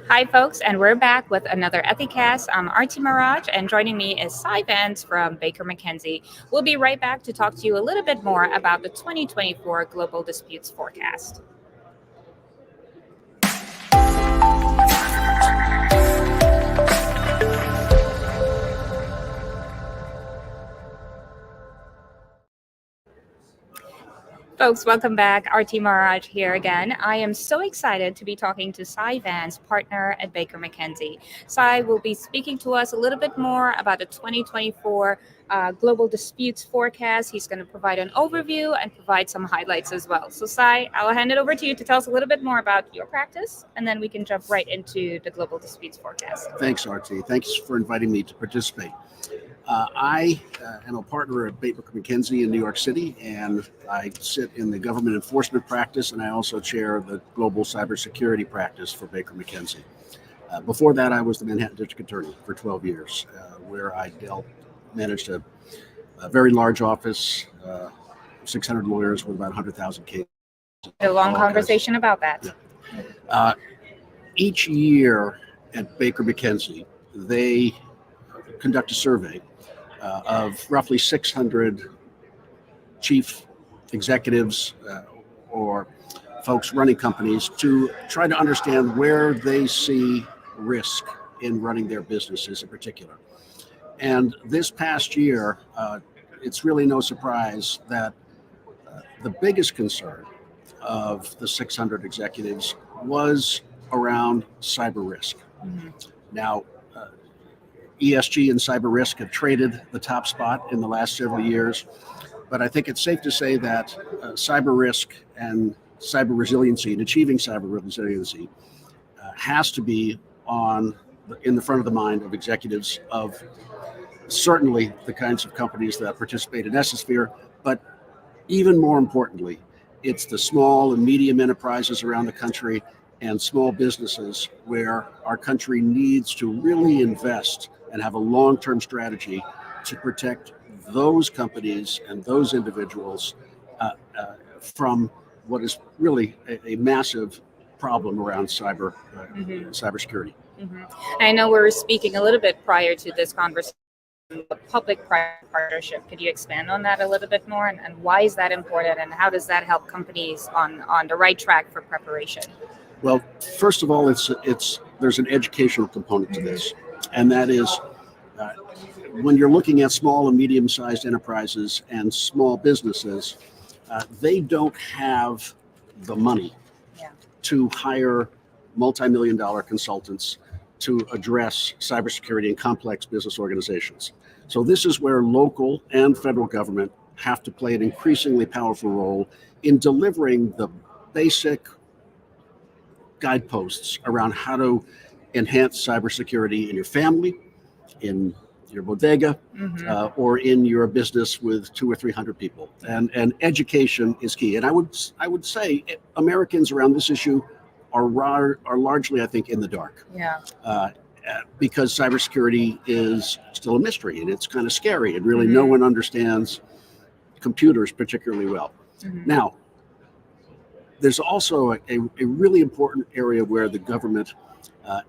Hi, folks, and we're back with another Ethicast. I'm Artie Mirage, and joining me is Vance from Baker McKenzie. We'll be right back to talk to you a little bit more about the 2024 Global Disputes Forecast. Folks, welcome back. RT Maharaj here again. I am so excited to be talking to Vance, partner at Baker McKenzie. Will be speaking to us a little bit more about the 2024 Global Disputes Forecast. He's going to provide an overview and provide some highlights as well. So I'll hand it over to you to tell us a little bit more about your practice, and then we can jump right into the Global Disputes Forecast. Thanks, RT. Thanks for inviting me to participate. I am a partner at Baker McKenzie in New York City, and I sit in the government enforcement practice, and I also chair the global cybersecurity practice for Baker McKenzie. Before that, I was the Manhattan District Attorney for 12 years, where I managed a very large office, 600 lawyers with about 100,000 cases. A long conversation about that. Yeah. Each year at Baker McKenzie, they conduct a survey of roughly 600 chief executives or folks running companies to try to understand where they see risk in running their businesses in particular. And this past year, it's really no surprise that the biggest concern of the 600 executives was around cyber risk. Mm-hmm. Now, ESG and cyber risk have traded the top spot in the last several years, but I think it's safe to say that cyber risk and cyber resiliency and achieving cyber resiliency has to be in the front of the mind of executives of certainly the kinds of companies that participate in Ethisphere, but even more importantly, it's the small and medium enterprises around the country and small businesses where our country needs to really invest and have a long-term strategy to protect those companies and those individuals from what is really a massive problem around cybersecurity. Mm-hmm. I know we were speaking a little bit prior to this conversation, the public-private partnership. Could you expand on that a little bit more, and why is that important, and how does that help companies on the right track for preparation? Well, first of all, there's an educational component to this, and that is when you're looking at small and medium-sized enterprises and small businesses, they don't have the money to hire multi-million-dollar consultants to address cybersecurity in complex business organizations. So this is where local and federal government have to play an increasingly powerful role in delivering the basic guideposts around how to enhance cybersecurity in your family, in your bodega, or in your business with 200 or 300 people. And education is key. And I would say Americans around this issue are largely, I think, in the dark. Yeah. Because cybersecurity is still a mystery, and it's kind of scary, and really no one understands computers particularly well. Mm-hmm. Now, there's also a really important area where the government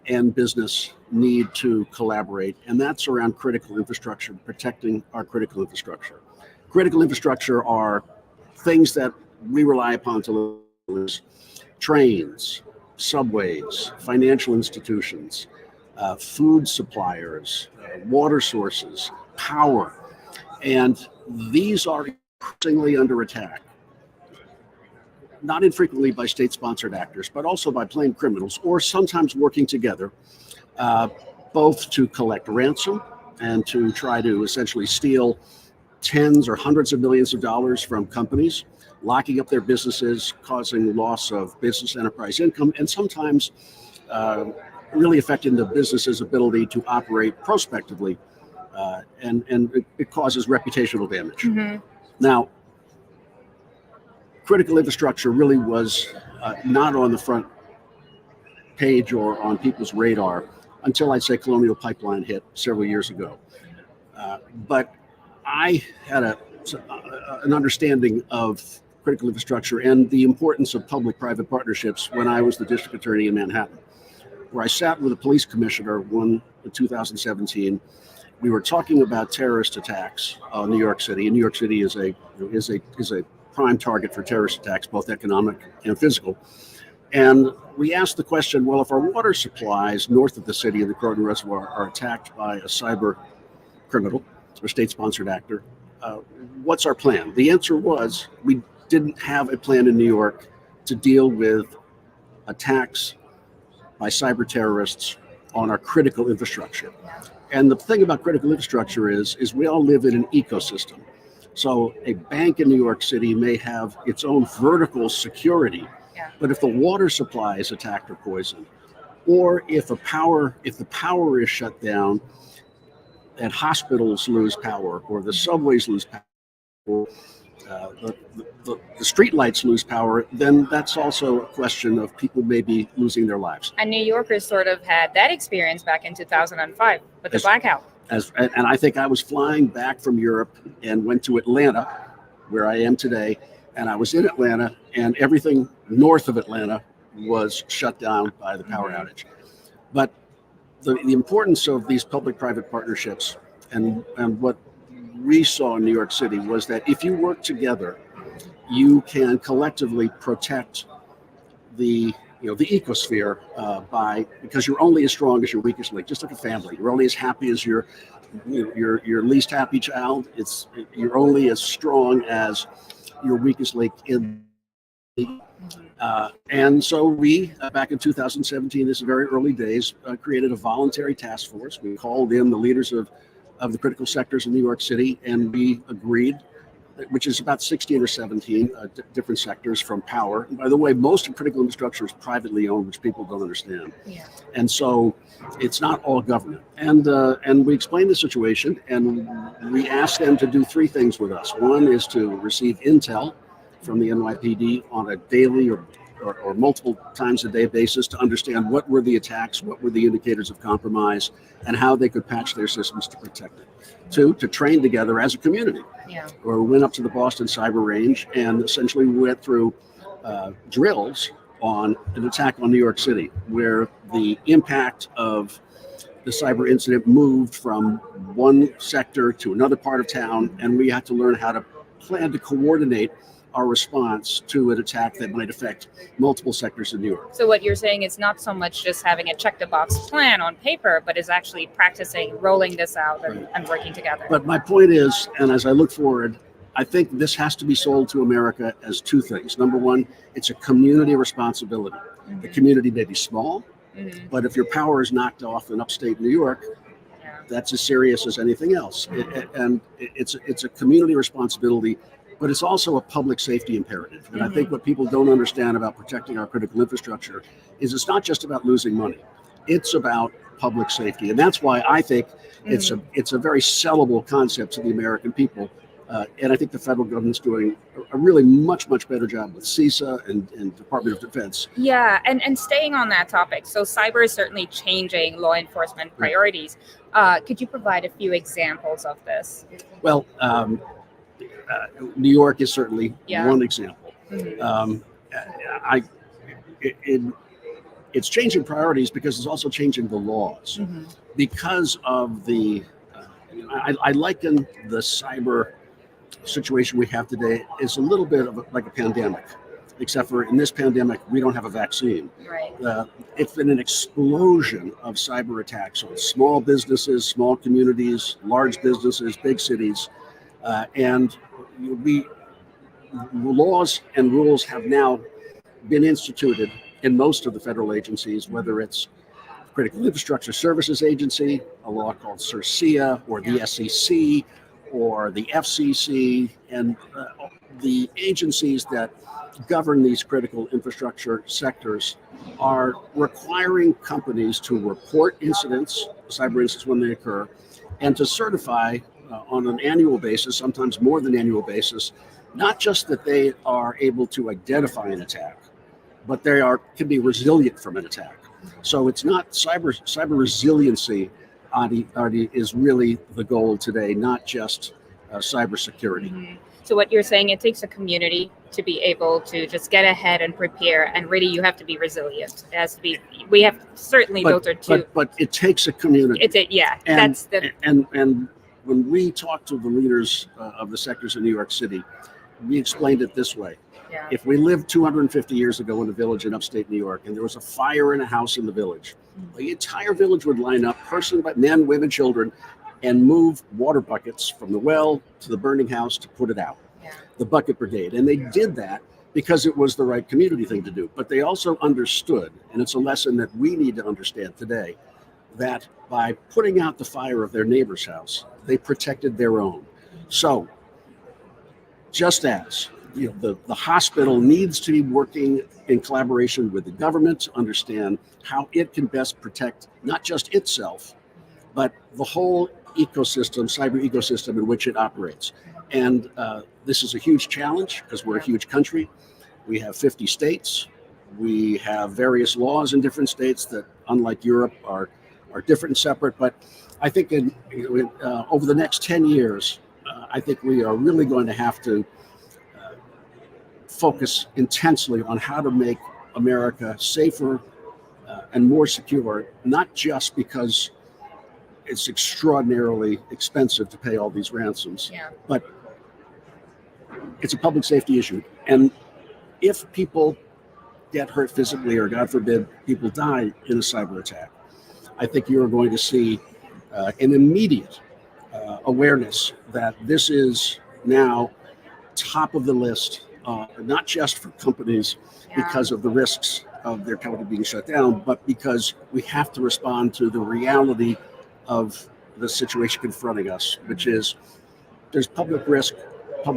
and business need to collaborate, and that's around critical infrastructure, protecting our critical infrastructure. Critical infrastructure are things that we rely upon to live: trains, subways, financial institutions, food suppliers, water sources, power, and these are increasingly under attack. Not infrequently by state-sponsored actors, but also by plain criminals, or sometimes working together, both to collect ransom and to try to essentially steal tens or hundreds of millions of dollars from companies, locking up their businesses, causing loss of business enterprise income, and sometimes really affecting the business's ability to operate prospectively, and it causes reputational damage. Mm-hmm. Now, critical infrastructure really was not on the front page or on people's radar until I'd say Colonial Pipeline hit several years ago. But I had an understanding of critical infrastructure and the importance of public-private partnerships when I was the district attorney in Manhattan. where I sat with a police commissioner in 2017. We were talking about terrorist attacks on New York City, and New York City is a prime target for terrorist attacks, both economic and physical. And we asked the question, well, if our water supplies north of the city in the Croton Reservoir are attacked by a cyber criminal, a state-sponsored actor, what's our plan? The answer was we didn't have a plan in New York to deal with attacks by cyber terrorists on our critical infrastructure. And the thing about critical infrastructure is we all live in an ecosystem. So a bank in New York City may have its own vertical security, but if the water supply is attacked or poisoned, or if the power is shut down, and hospitals lose power, or the subways lose power, or the street lights lose power, then that's also a question of people maybe losing their lives. And New Yorkers sort of had that experience back in 2005 with the blackout. And I think I was flying back from Europe and went to Atlanta, where I am today, and I was in Atlanta, and everything north of Atlanta was shut down by the power outage. But the importance of these public-private partnerships and what we saw in New York City was that if you work together, you can collectively protect the ecosphere because you're only as strong as your weakest link. Just like a family, you're only as happy as your least happy child. You're only as strong as your weakest link in the and so we, back in 2017, this is very early days, created a voluntary task force. We called in the leaders of the critical sectors in New York City, and we agreed, which is about 16 or 17 different sectors from power. And by the way, most of critical infrastructure is privately owned, which people don't understand. Yeah. And so it's not all government. And we explained the situation, and we asked them to do three things with us. One is to receive intel from the NYPD on a daily or multiple times a day basis to understand what were the attacks, what were the indicators of compromise, and how they could patch their systems to protect it. Two, to train together as a community. Yeah. Where we went up to the Boston Cyber Range and essentially we went through drills on an attack on New York City, where the impact of the cyber incident moved from one sector to another part of town, and we had to learn how to plan to coordinate our response to an attack that might affect multiple sectors in New York. So what you're saying is not so much just having a check-the-box plan on paper, but is actually practicing rolling this out and working together. But my point is, and as I look forward, I think this has to be sold to America as two things. Number one, it's a community responsibility. Mm-hmm. The community may be small, but if your power is knocked off in upstate New York, that's as serious as anything else. And it's a community responsibility, but it's also a public safety imperative. And I think what people don't understand about protecting our critical infrastructure is it's not just about losing money. It's about public safety. And that's why I think it's a very sellable concept to the American people. And I think the federal government's doing a really much better job with CISA and Department of Defense. Yeah, and staying on that topic, so cyber is certainly changing law enforcement priorities. Could you provide a few examples of this? Well, New York is certainly one example. It's changing priorities because it's also changing the laws. Because of the, I liken the cyber situation we have today is a little bit of like a pandemic, except for in this pandemic, we don't have a vaccine. Right. It's been an explosion of cyber attacks on small businesses, small communities, large businesses, big cities. And laws and rules have now been instituted in most of the federal agencies, whether it's Critical Infrastructure Services Agency, a law called CERCIA, or the SEC, or the FCC, and the agencies that govern these critical infrastructure sectors are requiring companies to report incidents, cyber incidents when they occur, and to certify on an annual basis, sometimes more than annual basis, not just that they are able to identify an attack, but they can be resilient from an attack. So it's not cyber resiliency is really the goal today, not just cybersecurity. So what you're saying, it takes a community to be able to just get ahead and prepare, and really you have to be resilient. It has to be. We have certainly those are two. But it takes a community. And, That's the and when we talk to the leaders of the sectors in New York City, we explained it this way. yeah. If we lived 250 years ago in a village in upstate New York and there was a fire in a house in the village, the entire village would line up, men, women, children, and move water buckets from the well to the burning house to put it out. Yeah. The Bucket Brigade. And they did that because it was the right community thing to do. But they also understood, and it's a lesson that we need to understand today, that by putting out the fire of their neighbor's house, they protected their own. So just as the hospital needs to be working in collaboration with the government to understand how it can best protect not just itself, but the whole ecosystem, cyber ecosystem in which it operates. And this is a huge challenge because we're a huge country. We have 50 states. We have various laws in different states that, unlike Europe, are different and separate. But I think over the next 10 years, I think we are really going to have to focus intensely on how to make America safer and more secure, not just because it's extraordinarily expensive to pay all these ransoms, but it's a public safety issue. And if people get hurt physically, or God forbid, people die in a cyber attack, I think you're going to see an immediate awareness that this is now top of the list, not just for companies because of the risks of their company being shut down, but because we have to respond to the reality of the situation confronting us, which is there's public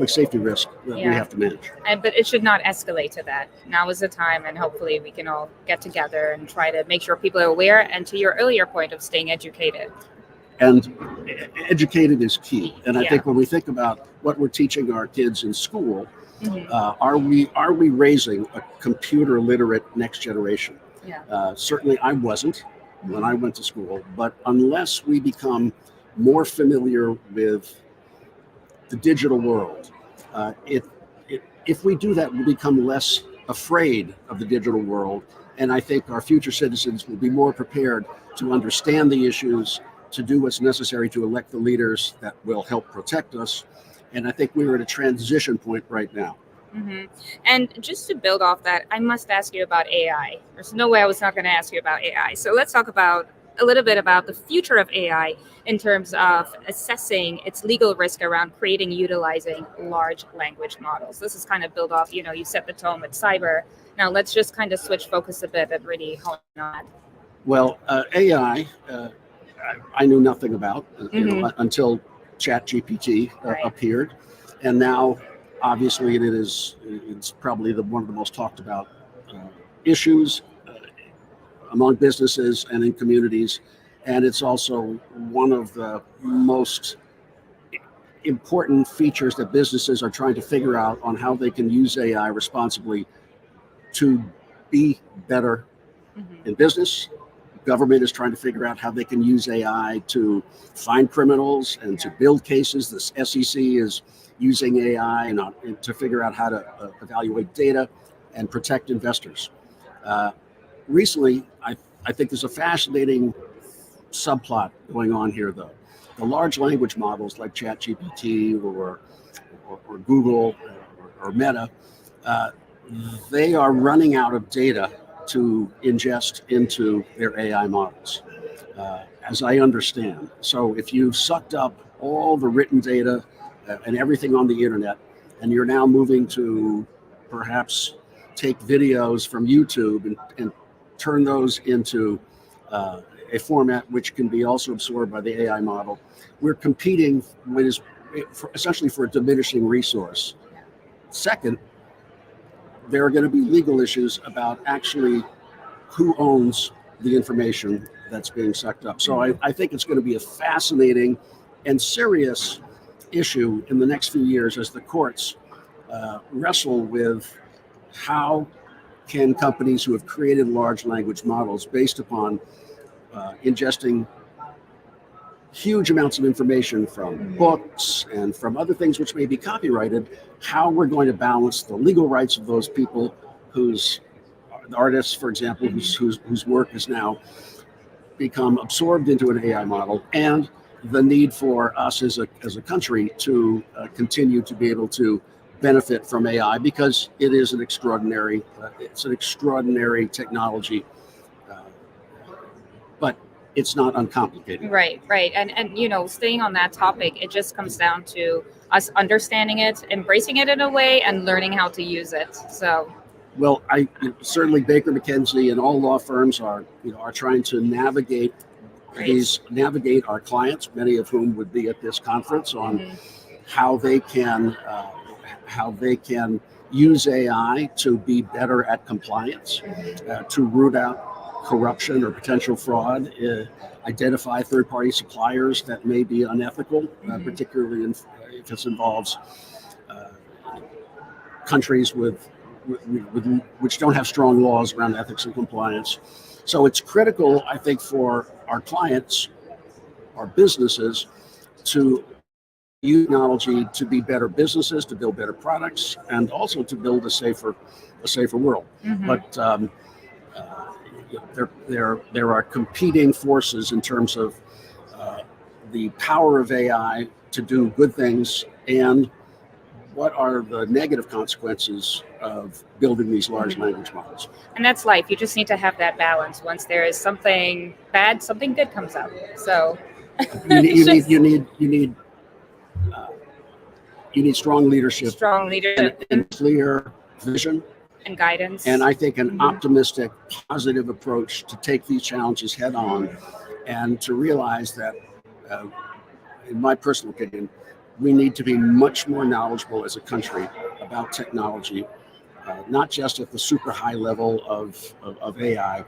safety risk that we have to manage. But it should not escalate to that. Now is the time, and hopefully we can all get together and try to make sure people are aware, and to your earlier point of staying educated. And educated is key. And I think when we think about what we're teaching our kids in school, are we raising a computer literate next generation? Certainly I wasn't when I went to school, but unless we become more familiar with the digital world, if we do that, we'll become less afraid of the digital world. And I think our future citizens will be more prepared to understand the issues, to do what's necessary to elect the leaders that will help protect us. And I think we're at a transition point right now. And just to build off that, I must ask you about AI. There's no way I was not going to ask you about AI. So let's talk about a little bit about the future of AI in terms of assessing its legal risk around creating, utilizing large language models. This is kind of build off, you set the tone with cyber. Now let's just kind of switch focus a bit and really hone on. Well, AI, I knew nothing about until ChatGPT appeared, and now obviously it's probably one of the most talked about issues among businesses and in communities, and it's also one of the most important features that businesses are trying to figure out on how they can use AI responsibly to be better in business. Government is trying to figure out how they can use AI to find criminals and to build cases. The SEC is using AI to figure out how to evaluate data and protect investors. Recently, I think there's a fascinating subplot going on here, though. The large language models like ChatGPT or Google or Meta, they are running out of data to ingest into their AI models, as I understand. So if you've sucked up all the written data and everything on the internet, and you're now moving to perhaps take videos from YouTube and turn those into a format which can be also absorbed by the AI model, we're competing essentially for a diminishing resource. Second, there are going to be legal issues about actually who owns the information that's being sucked up. So I think it's going to be a fascinating and serious issue in the next few years as the courts wrestle with how can companies who have created large language models based upon ingesting huge amounts of information from books and from other things which may be copyrighted, how we're going to balance the legal rights of those people whose artists, for example, whose work is now become absorbed into an AI model, and the need for us as a country to continue to be able to benefit from AI, because it is an extraordinary technology, but it's not uncomplicated. Right, right. And staying on that topic, it just comes down to us understanding it, embracing it in a way, and learning how to use it. So well, certainly Baker McKenzie and all law firms are trying to navigate our clients, many of whom would be at this conference, on how they can use AI to be better at compliance, to root out corruption or potential fraud, identify third-party suppliers that may be unethical, particularly if this involves countries which don't have strong laws around ethics and compliance. So it's critical, I think, for our clients, our businesses, to use technology to be better businesses, to build better products, and also to build a safer world. But there are competing forces in terms of the power of AI to do good things, and what are the negative consequences of building these large language models. And that's life. You just need to have that balance. Once there is something bad, something good comes out. So you need strong leadership, and clear vision and guidance, and I think an optimistic, positive approach to take these challenges head on, and to realize that, in my personal opinion, we need to be much more knowledgeable as a country about technology, not just at the super high level of AI,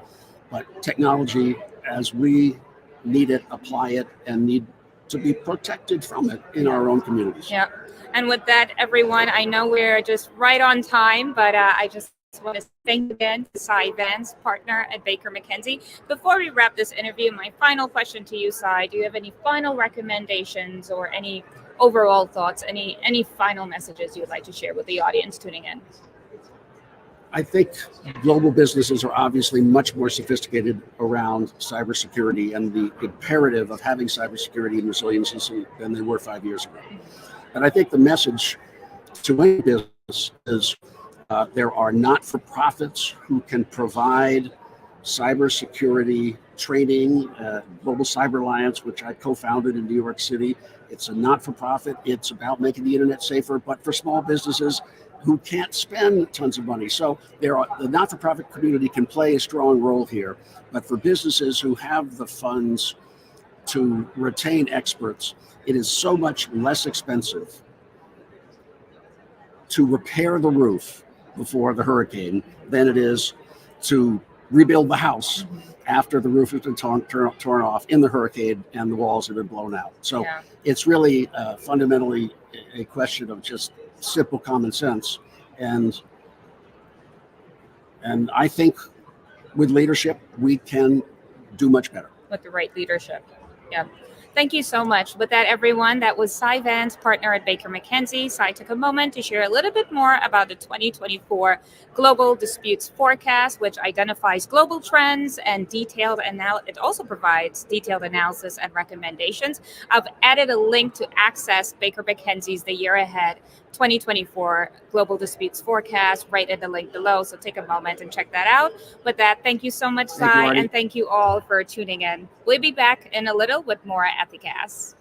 but technology as we need it, apply it, and need to be protected from it in our own communities. Yeah. And with that, everyone, I know we're just right on time, but I just want to thank you again to Cy Vance, partner at Baker McKenzie. Before we wrap this interview, my final question to you, Cy, do you have any final recommendations or any overall thoughts, any final messages you would like to share with the audience tuning in? I think global businesses are obviously much more sophisticated around cybersecurity and the imperative of having cybersecurity and resiliency than they were 5 years ago. And I think the message to any business is there are not-for-profits who can provide cybersecurity training. Global Cyber Alliance, which I co-founded in New York City, it's a not-for-profit. It's about making the internet safer, but for small businesses who can't spend tons of money. So the not-for-profit community can play a strong role here, but for businesses who have the funds to retain experts, it is so much less expensive to repair the roof before the hurricane than it is to rebuild the house after the roof has been torn off in the hurricane and the walls have been blown out. So it's really fundamentally a question of just simple common sense. And I think with leadership, we can do much better. With the right leadership. Yeah. Thank you so much. With that, everyone, that was Cy Vance, partner at Baker McKenzie. Cy took a moment to share a little bit more about the 2024 Global Disputes Forecast, which identifies global trends and it also provides detailed analysis and recommendations. I've added a link to access Baker McKenzie's The Year Ahead 2024 Global Disputes Forecast right in the link below. So take a moment and check that out. With that, thank you so much, Cy, and thank you all for tuning in. We'll be back in a little with more Ethicast.